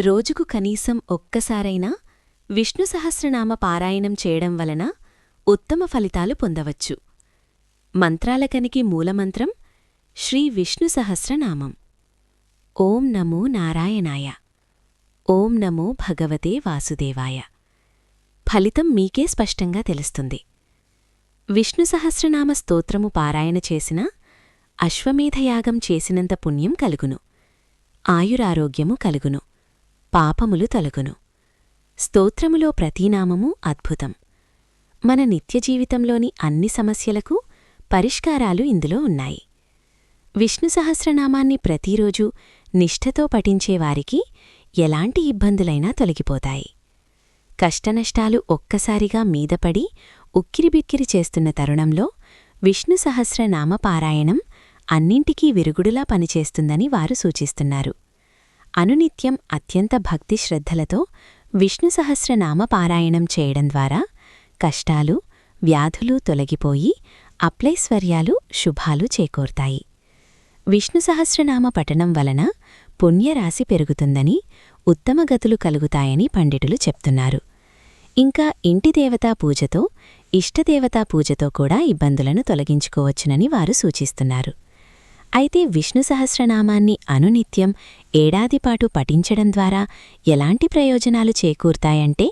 రోజుకు కనీసం ఒక్కసారైనా విష్ణు సహస్రనామ పారాయణం చేయడం వలన ఉత్తమ ఫలితాలు పొందవచ్చు. మంత్రాలకనికి మూలమంత్రం శ్రీ విష్ణు సహస్రనామం. ఓం నమో నారాయణాయ. ఓం నమో భగవతే వాసుదేవాయ. ఫలితం మీకే స్పష్టంగా తెలుస్తుంది. విష్ణు సహస్రనామ స్తోత్రము పారాయణ చేసిన అశ్వమేధయాగం చేసినంత పుణ్యం కలుగును. ఆయురారోగ్యము కలుగును. పాపములు తొలగును. స్తోత్రములో ప్రతీనామము అద్భుతం. మన నిత్యజీవితంలోని అన్ని సమస్యలకు పరిష్కారాలు ఇందులో ఉన్నాయి. విష్ణు సహస్రనామాన్ని ప్రతిరోజూ నిష్ఠతో పఠించేవారికి ఎలాంటి ఇబ్బందులైనా తొలగిపోతాయి. కష్టనష్టాలు ఒక్కసారిగా మీదపడి ఉక్కిరిబిక్కిరి చేస్తున్న తరుణంలో విష్ణు సహస్రనామ పారాయణం అన్నింటికీ విరుగుడులా పనిచేస్తుందని వారు సూచిస్తున్నారు. అనునిత్యం అత్యంత భక్తి శ్రద్ధలతో విష్ణు సహస్రనామ పారాయణం చేయడం ద్వారా కష్టాలు, వ్యాధులు తొలగిపోయి అప్లైశ్వర్యాలు, శుభాలు చేకూర్తాయి. విష్ణు సహస్రనామ పఠనం వలన పుణ్యరాశి పెరుగుతుందని, ఉత్తమ గతులు కలుగుతాయని పండితులు చెప్తున్నారు. ఇంకా ఇంటి దేవతా పూజతో, ఇష్టదేవతా పూజతో కూడా ఇబ్బందులను తొలగించుకోవచ్చునని వారు సూచిస్తున్నారు. అయితే విష్ణు సహస్రనామాన్ని అనునిత్యం ఏడాదిపాటు పఠించడం ద్వారా ఎలాంటి ప్రయోజనాలు చేకూర్తాయంటే,